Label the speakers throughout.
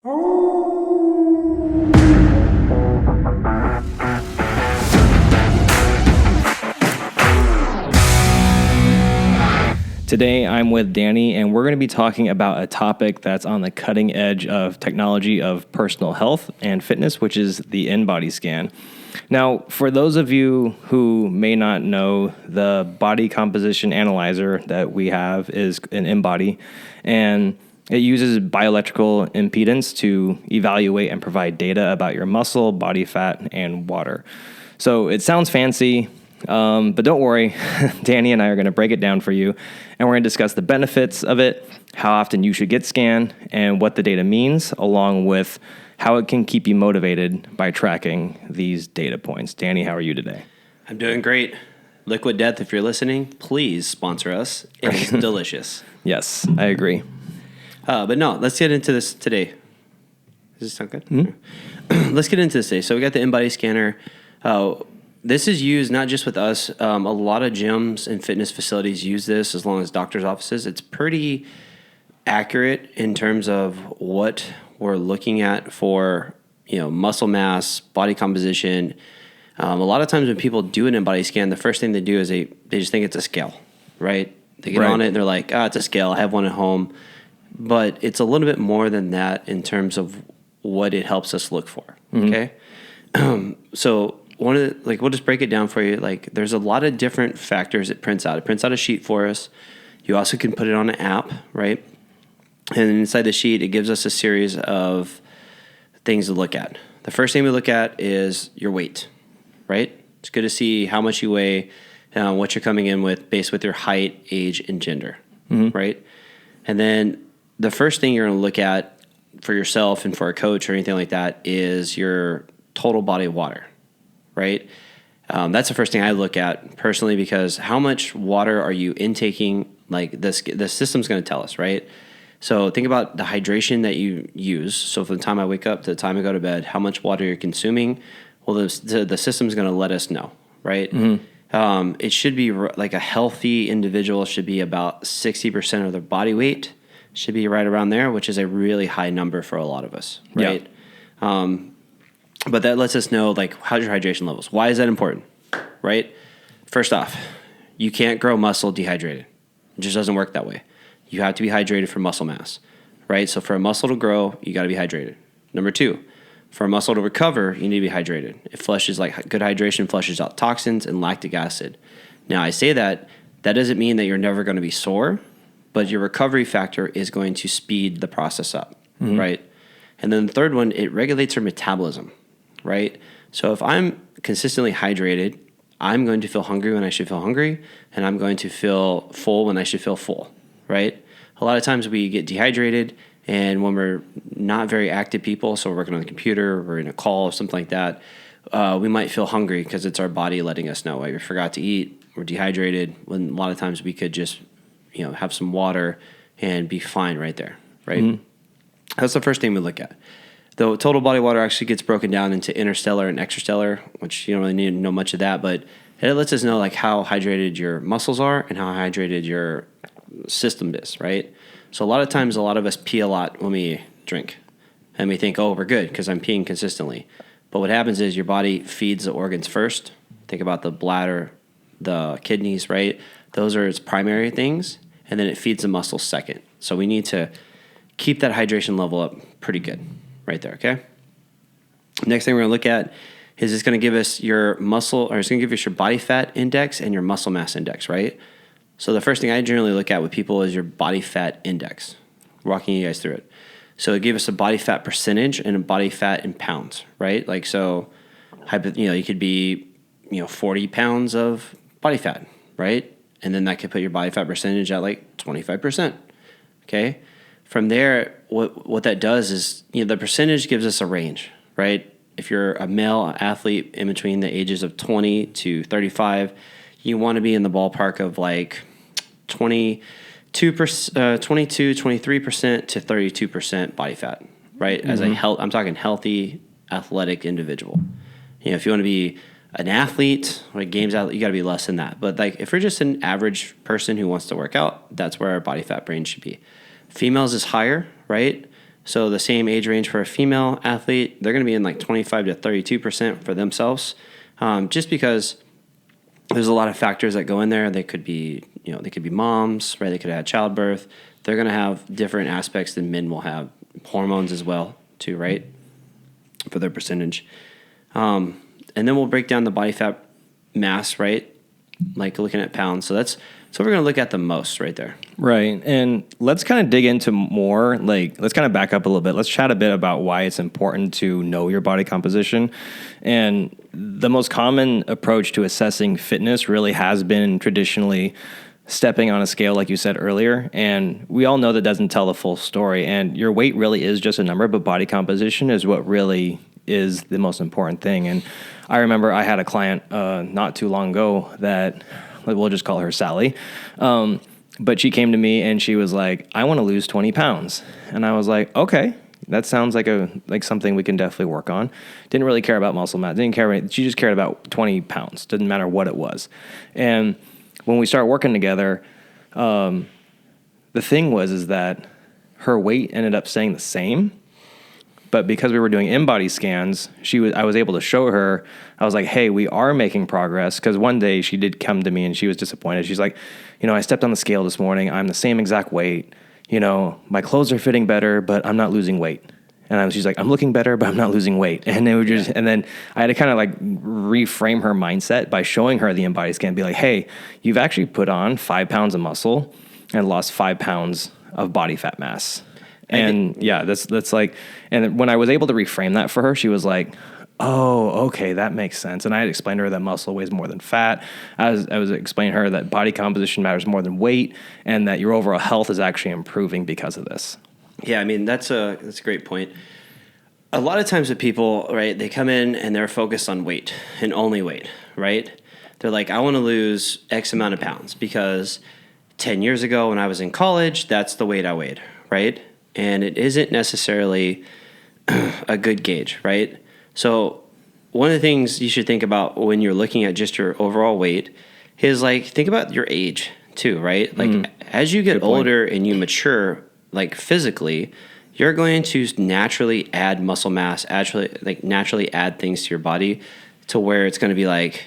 Speaker 1: Today, I'm with Danny, and we're going to be talking about a topic that's on the cutting edge of technology of personal health and fitness, which is the InBody Scan. Now, for those of you who may not know, the body composition analyzer that we have is an InBody, and it uses bioelectrical impedance to evaluate and provide data about your muscle, body fat, and water. So it sounds fancy. But don't worry, Danny and I are going to break it down for you, and we're going to discuss the benefits of it, how often you should get scanned, and what the data means, along with how it can keep you motivated by tracking these data points. Danny, how are you today?
Speaker 2: I'm doing great. Liquid Death, if you're listening, please sponsor us. It's delicious.
Speaker 1: Yes, I agree.
Speaker 2: But no, let's get into this today. Does this sound good?
Speaker 1: Mm-hmm.
Speaker 2: Let's get into this today. So we got the InBody scanner. This is used not just with us. A lot of gyms and fitness facilities use this, as long as doctors' offices. It's pretty accurate in terms of what we're looking at for, muscle mass, body composition. A lot of times when people do an InBody scan, the first thing they do is they just think it's a scale, right? They get on it and they're like, it's a scale. I have one at home. But it's a little bit more than that in terms of what it helps us look for, okay? So we'll just break it down for you. Like, there's a lot of different factors it prints out. It prints out a sheet for us. You also can put it on an app, right? And inside the sheet, it gives us a series of things to look at. The first thing we look at is your weight, right? It's good to see how much you weigh, what you're coming in with based with your height, age, and gender, right? And then the first thing you're going to look at for yourself and for a coach or anything like that is your total body of water. Right? That's the first thing I look at personally, because how much water are you intaking? Like, the system's going to tell us, right? So think about the hydration that you use. So from the time I wake up to the time I go to bed, how much water you're consuming. Well, the system's going to let us know, right? It should be like a healthy individual should be about 60% of their body weight should be right around there, which is a really high number for a lot of us, right? Yeah. But that lets us know, like, how's your hydration levels? Why is that important, right? First off, you can't grow muscle dehydrated. It just doesn't work that way. You have to be hydrated for muscle mass, right? So for a muscle to grow, you got to be hydrated. Number two, for a muscle to recover, you need to be hydrated. It flushes, like, good hydration flushes out toxins and lactic acid. Now, I say that doesn't mean that you're never going to be sore, but your recovery factor is going to speed the process up, right? And then the third one, it regulates your metabolism. Right? So if I'm consistently hydrated, I'm going to feel hungry when I should feel hungry, and I'm going to feel full when I should feel full, right? A lot of times we get dehydrated, and when we're not very active people, so we're working on the computer, we're in a call or something like that, we might feel hungry because it's our body letting us know, like, we forgot to eat, we're dehydrated, when a lot of times we could just, have some water and be fine right there, right? That's the first thing we look at. The total body water actually gets broken down into interstellar and extrastellar, which you don't really need to know much of that, but it lets us know, like, how hydrated your muscles are and how hydrated your system is, right? So a lot of times, a lot of us pee a lot when we drink, and we think, we're good because I'm peeing consistently. But what happens is your body feeds the organs first. Think about the bladder, the kidneys, right? Those are its primary things, and then it feeds the muscles second. So we need to keep that hydration level up pretty good. Right there, okay? Next thing we're going to look at is it's going to give us your muscle, or it's going to give us your body fat index and your muscle mass index, right? So the first thing I generally look at with people is your body fat index. Walking you guys through it. So it gives us a body fat percentage and a body fat in pounds, right? Like, so, you could be, 40 pounds of body fat, right? And then that could put your body fat percentage at like 25%, okay? From there, what that does is, the percentage gives us a range, right? If you're a male athlete in between the ages of 20 to 35, you want to be in the ballpark of like 22%, 23% to 32% body fat, right? As I'm talking healthy, athletic individual. If you want to be an athlete, like games athlete, you got to be less than that. But like, if you're just an average person who wants to work out, that's where our body fat range should be. Females is higher, right? So the same age range for a female athlete, they're going to be in like 25 to 32% for themselves, just because there's a lot of factors that go in there. They could be, they could be moms, right? They could have had childbirth. They're going to have different aspects than men will have, hormones as well, too, right? For their percentage. And then we'll break down the body fat mass, right? Like looking at pounds. So we're going to look at the most right there.
Speaker 1: Right. And let's kind of dig into more, let's kind of back up a little bit. Let's chat a bit about why it's important to know your body composition. And the most common approach to assessing fitness really has been traditionally stepping on a scale, like you said earlier. And we all know that doesn't tell the full story. And your weight really is just a number, but body composition is what really is the most important thing. And I remember I had a client not too long ago that, we'll just call her Sally. But she came to me and she was like, I want to lose 20 pounds. And I was like, okay, that sounds like something we can definitely work on. Didn't really care about muscle mass. She just cared about 20 pounds. Didn't matter what it was. And when we started working together, the thing is that her weight ended up staying the same. But because we were doing InBody scans, I was able to show her. I was like, hey, we are making progress. Because one day she did come to me and she was disappointed. She's like, I stepped on the scale this morning. I'm the same exact weight. My clothes are fitting better, but I'm not losing weight. And she's like, I'm looking better, but I'm not losing weight. And then I had to kind of like reframe her mindset by showing her the InBody scan. Be like, hey, you've actually put on 5 pounds of muscle and lost 5 pounds of body fat mass. And that's like, and when I was able to reframe that for her, she was like, oh, okay, that makes sense. And I had explained to her that muscle weighs more than fat. I was explaining to her that body composition matters more than weight, and that your overall health is actually improving because of this.
Speaker 2: Yeah, I mean, that's a great point. A lot of times with people, right, they come in and they're focused on weight and only weight, right? They're like, I want to lose X amount of pounds because 10 years ago when I was in college, that's the weight I weighed, right? And it isn't necessarily a good gauge, right? So one of the things you should think about when you're looking at just your overall weight is like, think about your age too, right? Like as you get older and you mature, like physically, you're going to naturally add muscle mass, naturally add things to your body to where it's going to be like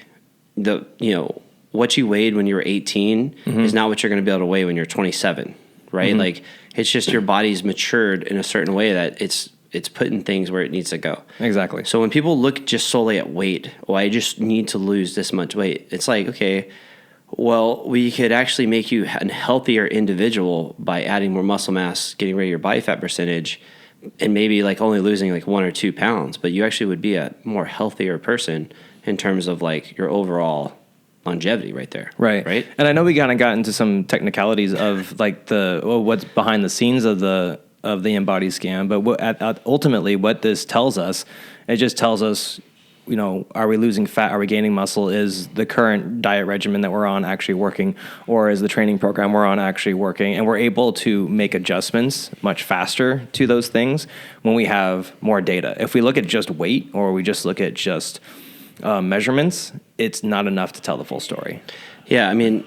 Speaker 2: what you weighed when you were 18 is not what you're going to be able to weigh when you're 27, right? Like it's just your body's matured in a certain way that it's putting things where it needs to go.
Speaker 1: Exactly.
Speaker 2: So when people look just solely at weight, I just need to lose this much weight. It's like, okay, well, we could actually make you a healthier individual by adding more muscle mass, getting rid of your body fat percentage, and maybe like only losing like 1 or 2 pounds. But you actually would be a more healthier person in terms of like your overall longevity right there.
Speaker 1: Right. And I know we kind of got into some technicalities of like what's behind the scenes of the InBody scan, but ultimately what this tells us, it just tells us, are we losing fat? Are we gaining muscle? Is the current diet regimen that we're on actually working? Or is the training program we're on actually working? And we're able to make adjustments much faster to those things when we have more data. If we look at just weight or we just look at just measurements, it's not enough to tell the full story. Yeah, I mean,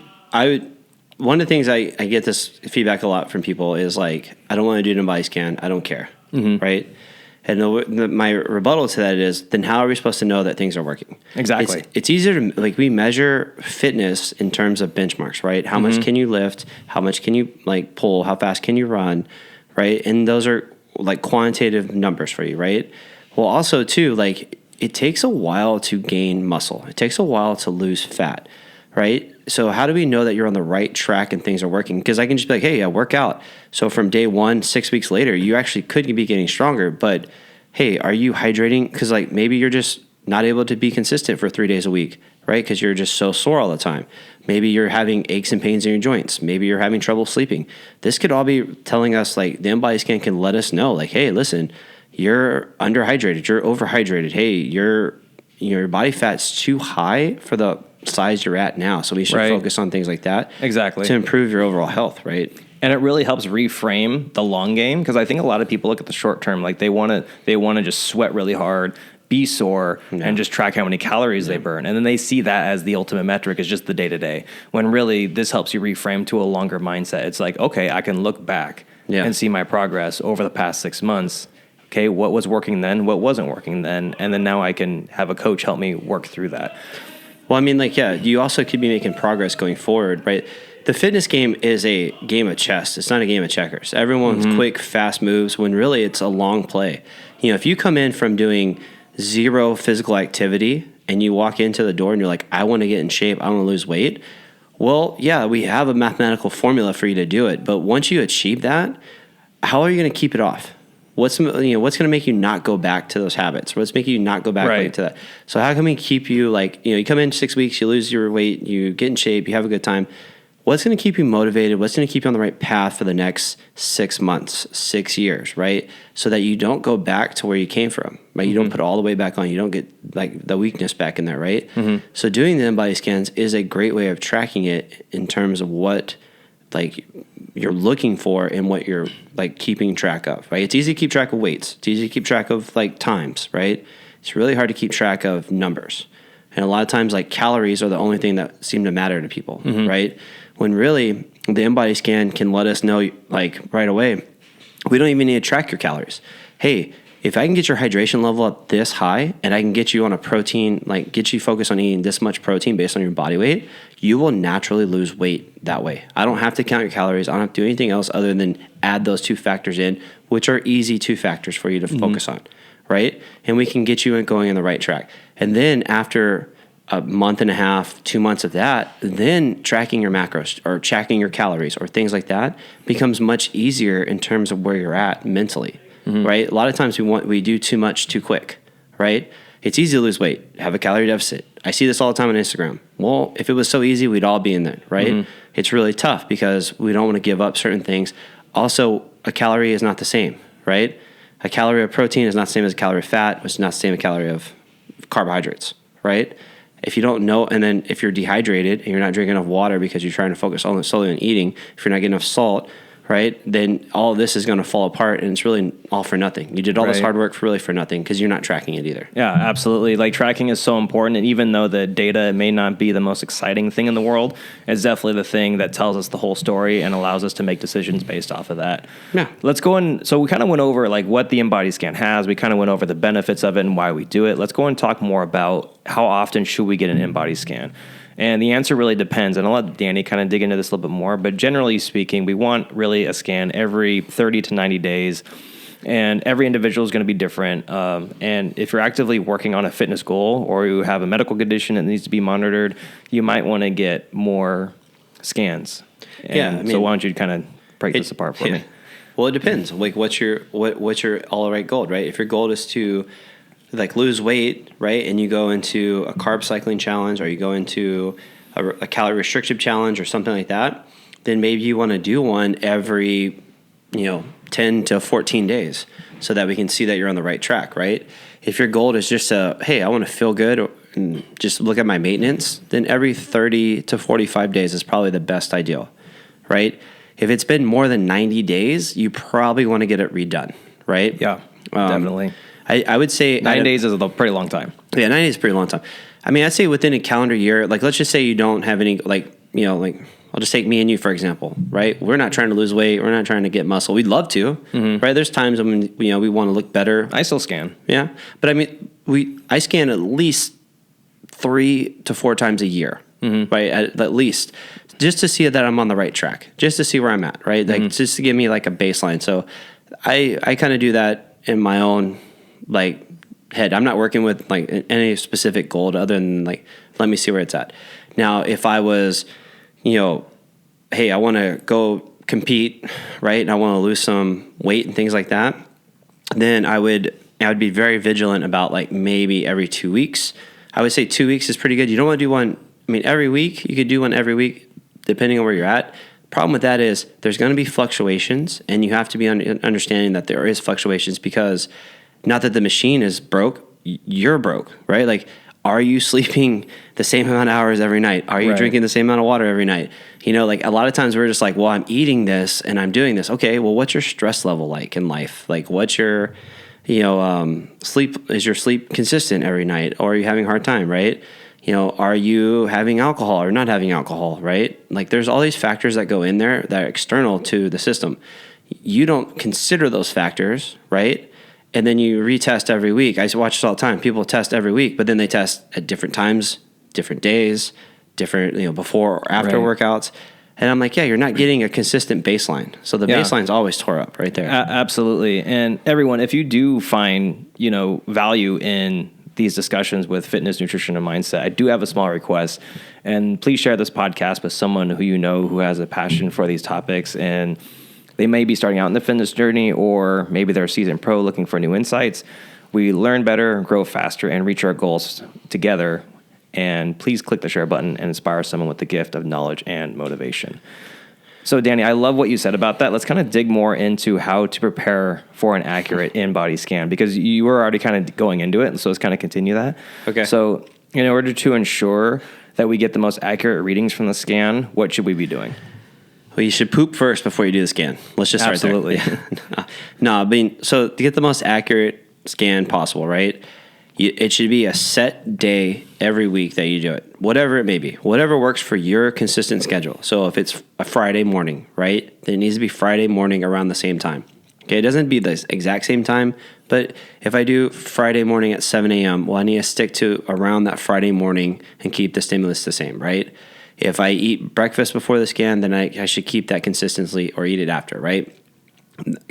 Speaker 2: one of the things I get this feedback a lot from people is like, I don't want to do an InBody scan. I don't care, right? And my rebuttal to that is, then how are we supposed to know that things are working?
Speaker 1: Exactly.
Speaker 2: It's easier to, like, we measure fitness in terms of benchmarks, right? How much can you lift? How much can you, like, pull? How fast can you run, right? And those are, like, quantitative numbers for you, right? Well, also, too, like, it takes a while to gain muscle. It takes a while to lose fat, right? So how do we know that you're on the right track and things are working? Because I can just be like, hey, I work out. So from day 1, 6 weeks later, you actually could be getting stronger. But hey, are you hydrating? Because like maybe you're just not able to be consistent for 3 days a week, right? Because you're just so sore all the time. Maybe you're having aches and pains in your joints. Maybe you're having trouble sleeping. This could all be telling us, like, the InBody scan can let us know, like, hey, listen, you're underhydrated, you're overhydrated. Hey, your body fat's too high for the size you're at now. So we should focus on things like that.
Speaker 1: Exactly.
Speaker 2: To improve your overall health, right?
Speaker 1: And it really helps reframe the long game, because I think a lot of people look at the short term, like they want to just sweat really hard, be sore, and just track how many calories they burn. And then they see that as the ultimate metric, is just the day-to-day. When really this helps you reframe to a longer mindset. It's like, okay, I can look back and see my progress over the past 6 months. Okay, what was working then? What wasn't working then? And then now I can have a coach help me work through that.
Speaker 2: Well, I mean, like, yeah, you also could be making progress going forward, right? The fitness game is a game of chess. It's not a game of checkers. Everyone's quick, fast moves when really it's a long play. You know, if you come in from doing 0 physical activity and you walk into the door and you're like, I want to get in shape, I want to lose weight. Well, yeah, we have a mathematical formula for you to do it. But once you achieve that, how are you going to keep it off? What's going to make you not go back to those habits? What's making you not go back to that? So how can we keep you, like, you come in 6 weeks, you lose your weight, you get in shape, you have a good time. What's going to keep you motivated? What's going to keep you on the right path for the next 6 months, 6 years, right? So that you don't go back to where you came from, right? You don't put it all the way back on. You don't get like the weakness back in there, right? So doing the InBody scans is a great way of tracking it in terms of what like you're looking for and what you're like keeping track of, right? It's easy to keep track of weights. It's easy to keep track of like times, right? It's really hard to keep track of numbers. And a lot of times like calories are the only thing that seem to matter to people, right? When really the InBody scan can let us know like right away, we don't even need to track your calories. Hey, if I can get your hydration level up this high and I can get you on a protein, like get you focused on eating this much protein based on your body weight, you will naturally lose weight that way. I don't have to count your calories. I don't have to do anything else other than add those 2 factors in, which are easy 2 factors for you to focus on, right? And we can get you going on the right track. And then after a month and a half, 2 months of that, then tracking your macros or tracking your calories or things like that becomes much easier in terms of where you're at mentally. Right? A lot of times we do too much too quick, right? It's easy to lose weight, have a calorie deficit. I see this all the time on Instagram. Well, if it was so easy, we'd all be in there, right? It's really tough because we don't want to give up certain things. Also, a calorie is not the same, right? A calorie of protein is not the same as a calorie of fat, which is not the same as a calorie of carbohydrates, right? If you don't know, and then if you're dehydrated and you're not drinking enough water because you're trying to focus solely on eating, if you're not getting enough salt, right, then all of this is going to fall apart and it's really all for nothing. You did all this hard work for nothing because you're not tracking it either.
Speaker 1: Yeah, absolutely. Like tracking is so important. And even though the data may not be the most exciting thing in the world, it's definitely the thing that tells us the whole story and allows us to make decisions based off of that.
Speaker 2: Yeah.
Speaker 1: Let's go in. So we kind of went over like what the InBody scan has. We kind of went over the benefits of it and why we do it. Let's go and talk more about how often should we get an InBody scan. And the answer really depends, and I'll let Danny kind of dig into this a little bit more, but generally speaking, we want really a scan every 30 to 90 days, and every individual is going to be different. And if you're actively working on a fitness goal or you have a medical condition that needs to be monitored, you might want to get more scans. And so why don't you kind of break this apart for me?
Speaker 2: Well, it depends. Like what's your all right goal, right? If your goal is to like lose weight, right, and you go into a carb cycling challenge or you go into a calorie restriction challenge or something like that, then maybe you want to do one every 10 to 14 days so that we can see that you're on the right track, right? If your goal is just hey, I want to feel good and just look at my maintenance, then every 30 to 45 days is probably the best ideal, right? If it's been more than 90 days, you probably want to get it redone, right?
Speaker 1: Yeah, definitely.
Speaker 2: I would say
Speaker 1: 9 days is a pretty long time.
Speaker 2: Yeah, 9 days is a pretty long time. I mean, I'd say within a calendar year, like let's just say you don't have any, like I'll just take me and you, for example, right? We're not trying to lose weight. We're not trying to get muscle. We'd love to, right? There's times when, we want to look better.
Speaker 1: I still scan.
Speaker 2: Yeah. But I mean, I scan at least 3 to 4 times a year, right? At least just to see that I'm on the right track, just to see where I'm at, right? Like just to give me like a baseline. So I kind of do that in my own like head. I'm not working with like any specific goal other than like, let me see where it's at. Now, if I was, hey, I want to go compete, right? And I want to lose some weight and things like that, then I would be very vigilant about like maybe every 2 weeks. I would say 2 weeks is pretty good. You don't want to do one. I mean, every week, you could do one every week, depending on where you're at. Problem with that is there's going to be fluctuations, and you have to be understanding that there is fluctuations because not that the machine is broke, you're broke, right? Like, are you sleeping the same amount of hours every night? Are you drinking the same amount of water every night? Like a lot of times we're just like, well, I'm eating this and I'm doing this. Okay, well, what's your stress level like in life? Like, what's your, sleep? Is your sleep consistent every night, or are you having a hard time, right? Are you having alcohol or not having alcohol, right? Like, there's all these factors that go in there that are external to the system. you don't consider those factors, right? And then you retest every week. I watch this all the time. People test every week, but then they test at different times, different days, different, before or after workouts. And I'm like, yeah, you're not getting a consistent baseline. So the baseline's always tore up right there.
Speaker 1: Absolutely. And everyone, if you do find, value in these discussions with fitness, nutrition, and mindset, I do have a small request. And please share this podcast with someone who has a passion for these topics. And they may be starting out in the fitness journey, or maybe they're a seasoned pro looking for new insights. We learn better, grow faster, and reach our goals together. And please click the share button and inspire someone with the gift of knowledge and motivation. So, Danny, I love what you said about that. Let's kind of dig more into how to prepare for an accurate InBody scan, because you were already kind of going into it. So let's kind of continue that.
Speaker 2: Okay.
Speaker 1: So in order to ensure that we get the most accurate readings from the scan, what should we be doing?
Speaker 2: Well, you should poop first before you do the scan. Let's just start there. Absolutely. So to get the most accurate scan possible, right? It should be a set day every week that you do it, whatever it may be, whatever works for your consistent schedule. So if it's a Friday morning, right, then it needs to be Friday morning around the same time. Okay, it doesn't be the exact same time, but if I do Friday morning at 7 a.m., well, I need to stick to around that Friday morning and keep the stimulus the same, right? If I eat breakfast before the scan, then I should keep that consistency, or eat it after, right?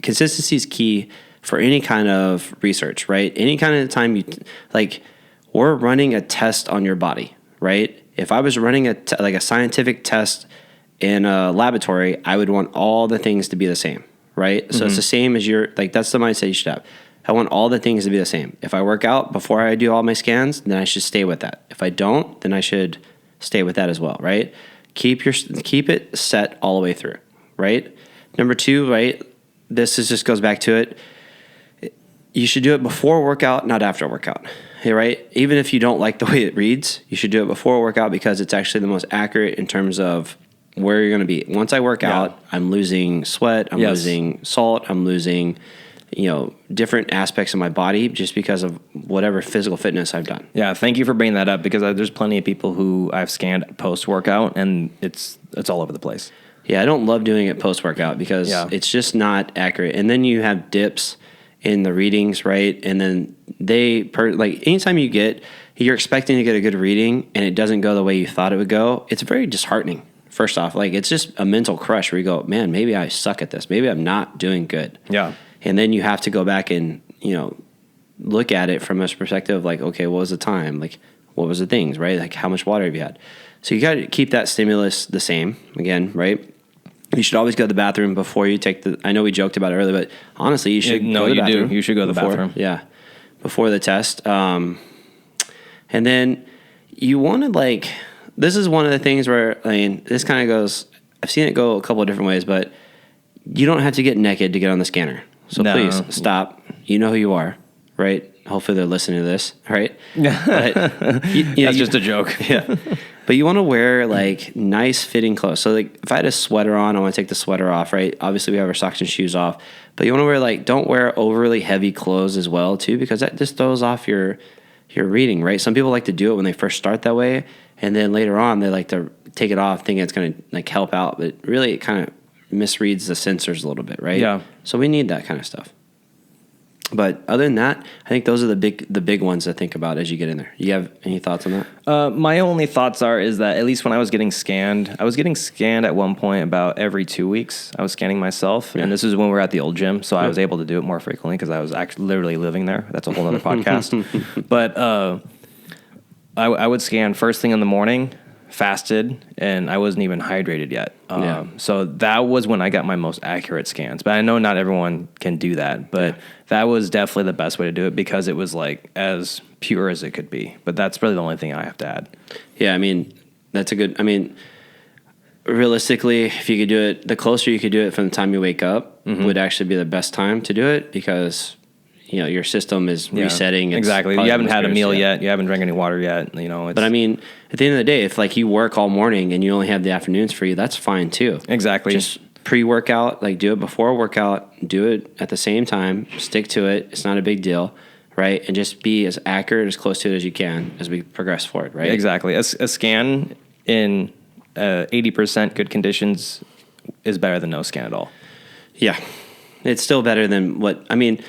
Speaker 2: Consistency is key for any kind of research, right? Any kind of time we're running a test on your body, right? If I was running a scientific test in a laboratory, I would want all the things to be the same, right? Mm-hmm. So it's the same as that's the mindset you should have. I want all the things to be the same. If I work out before I do all my scans, then I should stay with that. If I don't, then I should stay with that as well, right? Keep it set all the way through, right? Number 2, right? Just goes back to it. You should do it before workout, not after workout, right? Even if you don't like the way it reads, you should do it before workout, because it's actually the most accurate in terms of where you're going to be. Once I work out, I'm losing sweat, I'm losing salt, I'm losing, different aspects of my body just because of whatever physical fitness I've done.
Speaker 1: Yeah, thank you for bringing that up, because there's plenty of people who I've scanned post-workout, and it's all over the place.
Speaker 2: Yeah, I don't love doing it post-workout because it's just not accurate. And then you have dips in the readings, right? And then anytime you're expecting to get a good reading and it doesn't go the way you thought it would go, it's very disheartening. First off, it's just a mental crush where you go, man, maybe I suck at this. Maybe I'm not doing good. Yeah. And then you have to go back and, look at it from a perspective okay, what was the time? What was the things, right? How much water have you had? So you got to keep that stimulus the same again, right? You should always go to the bathroom before you take I know we joked about it earlier, but honestly, you should go to the bathroom.
Speaker 1: You should go to the bathroom.
Speaker 2: Yeah. Before the test. And then you want to this is one of the things where, this kind of goes, I've seen it go a couple of different ways, but you don't have to get naked to get on the scanner. So please stop. You know who you are, right? Hopefully they're listening to this, right? But
Speaker 1: That's just a joke.
Speaker 2: Yeah. But you want to wear nice fitting clothes. So if I had a sweater on, I want to take the sweater off, right? Obviously we have our socks and shoes off, but you want to wear don't wear overly heavy clothes as well too, because that just throws off your reading, right? Some people like to do it when they first start that way, and then later on they like to take it off thinking it's going to help out, but really it kind of misreads the sensors a little bit, right? Yeah. So we need that kind of stuff. But other than that, I think those are the big ones to think about as you get in there. You have any thoughts on that?
Speaker 1: My only thoughts is that at least when I was getting scanned at one point about every 2 weeks. I was scanning myself, and this is when we were at the old gym, so I was able to do it more frequently because I was actually literally living there. That's a whole other podcast. But I would scan first thing in the morning, fasted, and I wasn't even hydrated yet. So that was when I got my most accurate scans. But I know not everyone can do that, but that was definitely the best way to do it, because it was as pure as it could be. But that's really the only thing I have to add.
Speaker 2: Yeah, that's a good, realistically, if you could do it, the closer you could do it from the time you wake up would actually be the best time to do it, because your system is resetting.
Speaker 1: Exactly. You haven't had a meal yet. You haven't drank any water yet. But
Speaker 2: at the end of the day, if you work all morning and you only have the afternoons for you, that's fine too.
Speaker 1: Exactly.
Speaker 2: Just pre-workout, do it before workout, do it at the same time, stick to it. It's not a big deal, right? And just be as accurate, as close to it as you can as we progress forward, right?
Speaker 1: Exactly. A scan in 80% good conditions is better than no scan at all.
Speaker 2: Yeah. It's still better than what, I mean,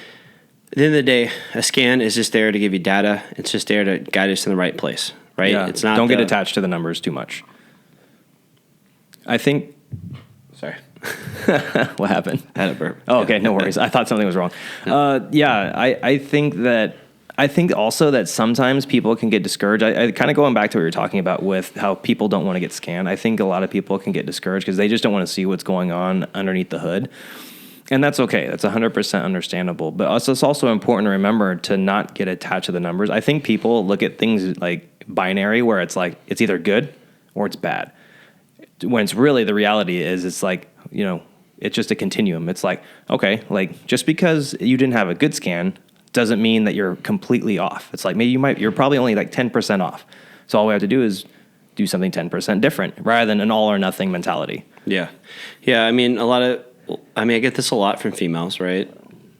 Speaker 2: at the end of the day, a scan is just there to give you data. It's just there to guide us in the right place, right?
Speaker 1: Yeah.
Speaker 2: It's not.
Speaker 1: Don't get attached to the numbers too much. I think.
Speaker 2: Sorry.
Speaker 1: What happened?
Speaker 2: I had a burp.
Speaker 1: Oh, okay. No worries. I thought something was wrong. I think also that sometimes people can get discouraged. I kind of going back to what you were talking about with how people don't want to get scanned. I think a lot of people can get discouraged because they just don't want to see what's going on underneath the hood. And that's okay. That's 100% understandable. But it's also important to remember to not get attached to the numbers. I think people look at things like binary, where it's like it's either good or it's bad. When it's really the reality is it's like, it's just a continuum. It's like, okay, like just because you didn't have a good scan doesn't mean that you're completely off. It's like maybe you're probably only like 10% off. So all we have to do is do something 10% different rather than an all or nothing mentality.
Speaker 2: Yeah. Yeah. I mean, I get this a lot from females, right?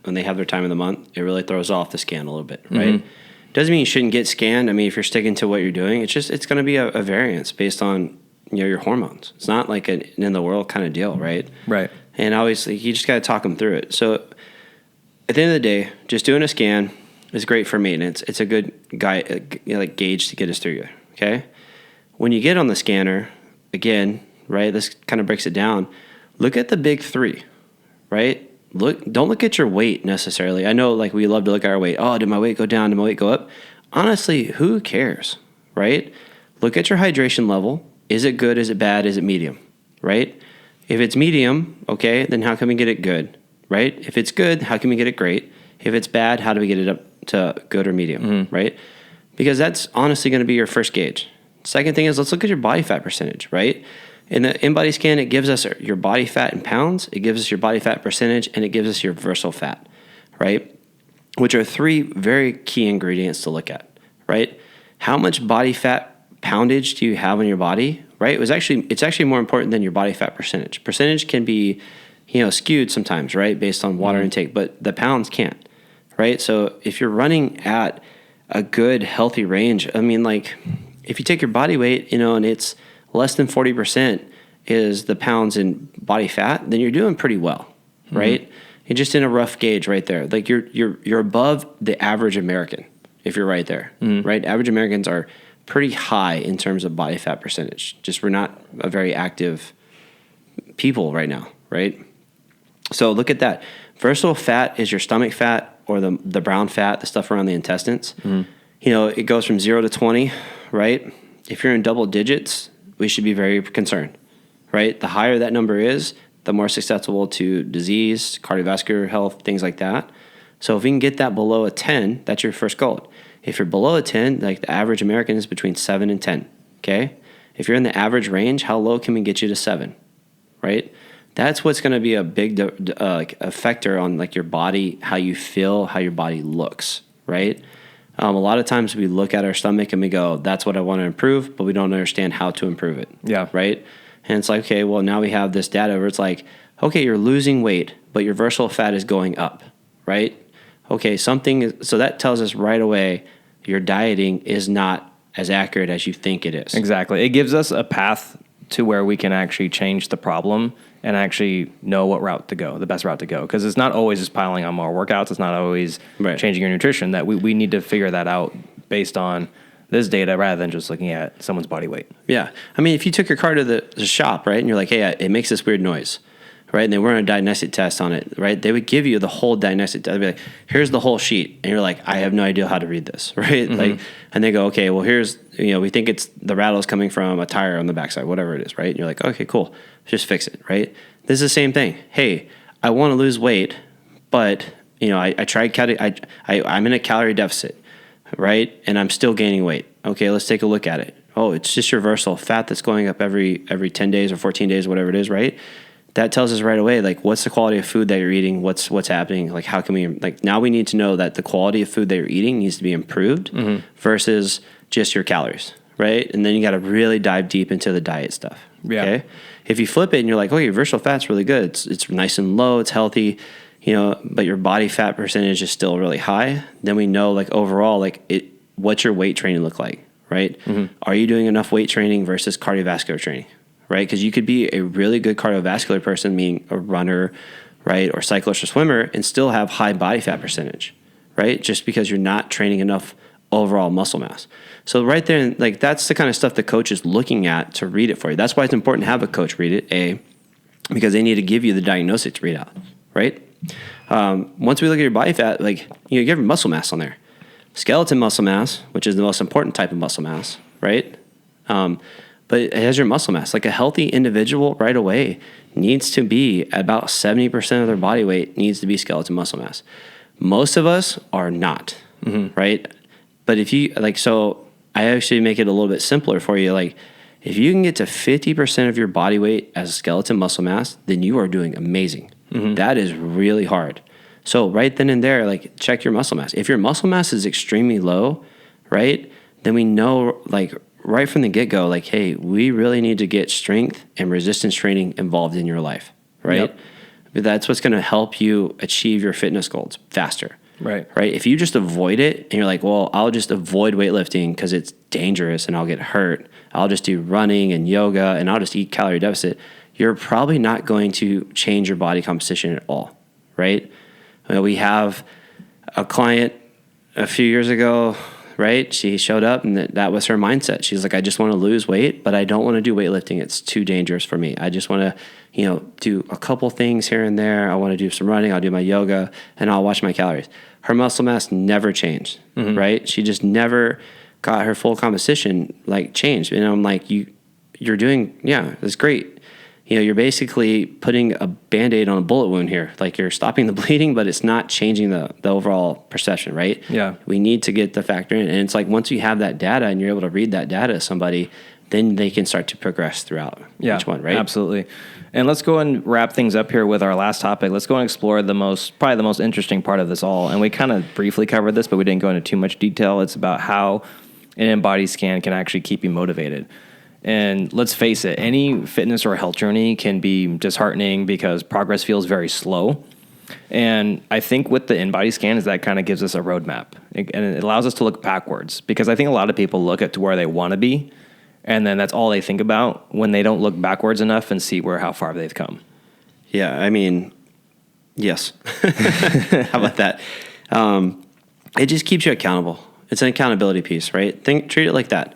Speaker 2: When they have their time of the month, it really throws off the scan a little bit, right? Mm-hmm. Doesn't mean you shouldn't get scanned. I mean, if you're sticking to what you're doing, it's going to be a variance based on, your hormones. It's not like an in the world kind of deal, right?
Speaker 1: Right.
Speaker 2: And obviously you just got to talk them through it. So at the end of the day, just doing a scan is great for maintenance. It's a good gauge to get us through. Okay. When you get on the scanner again, right, this kind of breaks it down. Look at the big three, right? Don't look at your weight necessarily. I know like we love to look at our weight. Oh, did my weight go down? Did my weight go up? Honestly, who cares, right? Look at your hydration level. Is it good? Is it bad? Is it medium, right? If it's medium, okay, then how can we get it good, right? If it's good, how can we get it great? If it's bad, how do we get it up to good or medium, right? Because that's honestly going to be your first gauge. Second thing is let's look at your body fat percentage, right? In the InBody Scan, it gives us your body fat in pounds, it gives us your body fat percentage, and it gives us your visceral fat, right? Which are three very key ingredients to look at, right? How much body fat poundage do you have in your body, right? It's actually more important than your body fat percentage. Percentage can be, skewed sometimes, right? Based on water intake, but the pounds can't, right? So if you're running at a good, healthy range, I mean, like if you take your body weight, and it's less than 40% is the pounds in body fat, then you're doing pretty well, right? You're just in a rough gauge right there. Like you're above the average American if you're right there, right? Average Americans are pretty high in terms of body fat percentage. Just we're not a very active people right now, right? So look at that. Visceral fat is your stomach fat or the brown fat, the stuff around the intestines. It goes from 0 to 20, right? If you're in double digits, we should be very concerned, right? The higher that number is, the more susceptible to disease, cardiovascular health, things like that. So if we can get that below a 10, that's your first goal. If you're below a 10, like the average American is between 7 and 10, okay? If you're in the average range, how low can we get you to 7, right? That's what's going to be a big a factor on like your body, how you feel, how your body looks, right? A lot of times we look at our stomach and we go, that's what I want to improve, but we don't understand how to improve it, right? And it's like, okay, well, now we have this data where it's like, okay, you're losing weight, but your visceral fat is going up, right? Okay, so that tells us right away your dieting is not as accurate as you think it is.
Speaker 1: Exactly. It gives us a path to where we can actually change the problem and actually know what route to go, the best route to go. Because it's not always just piling on more workouts. It's not always changing your nutrition. That we need to figure that out based on this data rather than just looking at someone's body weight.
Speaker 2: Yeah. I mean, if you took your car to the shop, right, and you're like, hey, it makes this weird noise. Right, and they run a diagnostic test on it, right? They would give you the whole diagnostic test. They'd be like, here's the whole sheet. And you're like, I have no idea how to read this, right? Like, and they go, okay, well, here's, we think it's the rattle's coming from a tire on the backside, whatever it is, right? And you're like, okay, cool. Just fix it, right? This is the same thing. Hey, I want to lose weight, but, I tried cutting, I'm in a calorie deficit, right? And I'm still gaining weight. Okay, let's take a look at it. Oh, it's just your visceral fat that's going up every 10 days or 14 days, whatever it is, right? That tells us right away, like, what's the quality of food that you're eating? What's happening? Like, how can we, like, now we need to know that the quality of food that you're eating needs to be improved versus just your calories, right? And then you got to really dive deep into the diet stuff.
Speaker 1: Yeah.
Speaker 2: Okay. If you flip it and you're like, oh, your visceral fat's really good. It's nice and low. It's healthy, but your body fat percentage is still really high. Then we know, like, overall, like, what's your weight training look like, right? Are you doing enough weight training versus cardiovascular training? Right? Because you could be a really good cardiovascular person, meaning a runner right, or cyclist or swimmer and still have high body fat percentage, right? Just because you're not training enough overall muscle mass. So right there, like that's the kind of stuff the coach is looking at to read it for you. That's why it's important to have a coach read it, because they need to give you the diagnosis to read out, right? Once we look at your body fat, like you have your muscle mass on there. Skeleton muscle mass, which is the most important type of muscle mass, right? But it has your muscle mass. Like a healthy individual right away needs to be about 70% of their body weight needs to be skeleton muscle mass. Most of us are not, right? But if you so I actually make it a little bit simpler for you. Like if you can get to 50% of your body weight as a skeleton muscle mass, then you are doing amazing. That is really hard. So right then and there, like check your muscle mass. If your muscle mass is extremely low, right, then we know like right from the get-go, like, hey, we really need to get strength and resistance training involved in your life, right? Yep. That's what's going to help you achieve your fitness goals faster. Right. If you just avoid it and you're like, well, I'll just avoid weightlifting because it's dangerous and I'll get hurt. I'll just do running and yoga and I'll just eat calorie deficit. You're probably not going to change your body composition at all, right? We have a client a few years ago, right? She showed up and that was her mindset. She's like, I just want to lose weight, but I don't want to do weightlifting. It's too dangerous for me. I just want to, do a couple things here and there. I want to do some running. I'll do my yoga and I'll watch my calories. Her muscle mass never changed, right? She just never got her full composition changed. And I'm like, you're doing, that's great. You're basically putting a Band-Aid on a bullet wound here. Like you're stopping the bleeding, but it's not changing the overall perception, right? Yeah. We need to get the factor in. And it's like once you have that data and you're able to read that data to somebody, then they can start to progress throughout each one, right?
Speaker 1: Absolutely. And let's go and wrap things up here with our last topic. Let's go and explore probably the most interesting part of this all. And we kind of briefly covered this, but we didn't go into too much detail. It's about how an InBody scan can actually keep you motivated. And let's face it, any fitness or health journey can be disheartening because progress feels very slow. And I think with the InBody scan is that kind of gives us a roadmap. And it allows us to look backwards because I think a lot of people look at to where they want to be, and then that's all they think about when they don't look backwards enough and see how far they've come.
Speaker 2: Yeah, I mean, yes. How about that? It just keeps you accountable. It's an accountability piece, right? Treat it like that.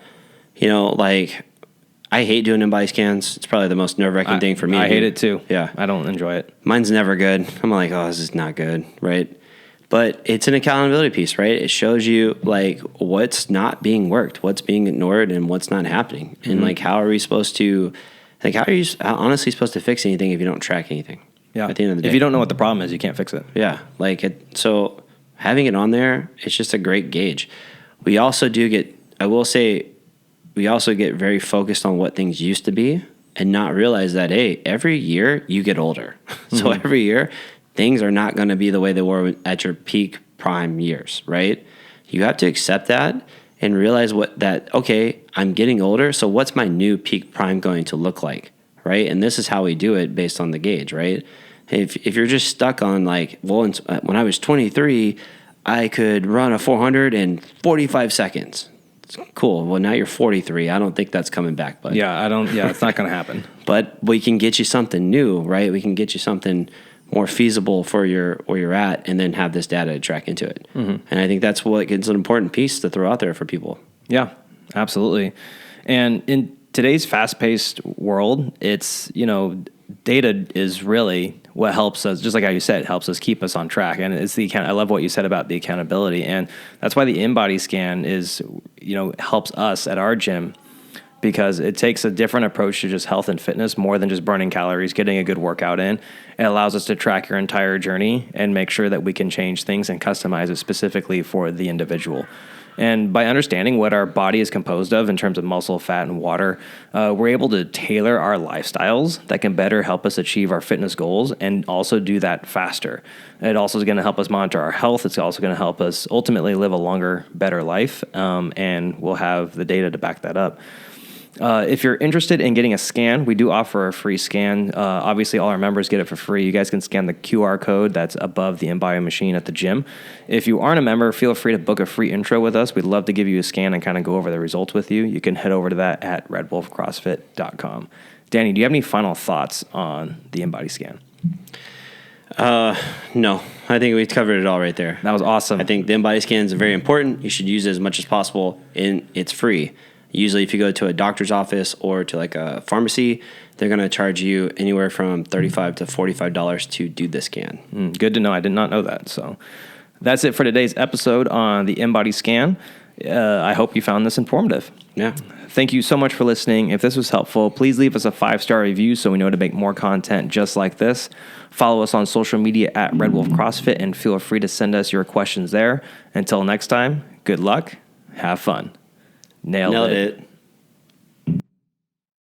Speaker 2: I hate doing InBody scans. It's probably the most nerve-wracking thing for me.
Speaker 1: I hate it too.
Speaker 2: Yeah.
Speaker 1: I don't enjoy it.
Speaker 2: Mine's never good. I'm like, oh, this is not good, right? But it's an accountability piece, right? It shows you what's not being worked, what's being ignored, and what's not happening. And how are we supposed to, how are you honestly supposed to fix anything if you don't track anything?
Speaker 1: Yeah.
Speaker 2: At the end of the day.
Speaker 1: If you don't know what the problem is, you can't fix it.
Speaker 2: Yeah. So having it on there, it's just a great gauge. We also get very focused on what things used to be and not realize that, hey, every year you get older. So every year things are not going to be the way they were at your peak prime years, right? You have to accept that and realize okay, I'm getting older. So what's my new peak prime going to look like, right? And this is how we do it based on the gauge, right? If you're just stuck on when I was 23, I could run a 400 in 45 seconds. Cool. Well, now you're 43. I don't think that's coming back. But
Speaker 1: it's not going to happen.
Speaker 2: But we can get you something new, right? We can get you something more feasible for where you're at, and then have this data to track into it. And I think that's it's an important piece to throw out there for people.
Speaker 1: Yeah, absolutely. And in today's fast-paced world, it's data is really what helps us, just like how you said, it helps us keep us on track. And it's I love what you said about the accountability. And that's why the InBody scan helps us at our gym, because it takes a different approach to just health and fitness, more than just burning calories, getting a good workout in. It allows us to track your entire journey and make sure that we can change things and customize it specifically for the individual. And by understanding what our body is composed of in terms of muscle, fat, and water, we're able to tailor our lifestyles that can better help us achieve our fitness goals and also do that faster. It also is going to help us monitor our health. It's also going to help us ultimately live a longer, better life, and we'll have the data to back that up. If you're interested in getting a scan, we do offer a free scan. Obviously, all our members get it for free. You guys can scan the QR code that's above the InBody machine at the gym. If you aren't a member, feel free to book a free intro with us. We'd love to give you a scan and kind of go over the results with you. You can head over to that at redwolfcrossfit.com. Danny, do you have any final thoughts on the InBody scan?
Speaker 2: No, I think we covered it all right there.
Speaker 1: That was awesome.
Speaker 2: I think the InBody scan is very important. You should use it as much as possible, and it's free. Usually, if you go to a doctor's office or to like a pharmacy, they're going to charge you anywhere from $35 to $45 to do the scan.
Speaker 1: Good to know. I did not know that. So that's it for today's episode on the InBody Scan. I hope you found this informative.
Speaker 2: Yeah.
Speaker 1: Thank you so much for listening. If this was helpful, please leave us a 5-star review so we know to make more content just like this. Follow us on social media at Red Wolf CrossFit and feel free to send us your questions there. Until next time, good luck, have fun. Nailed it.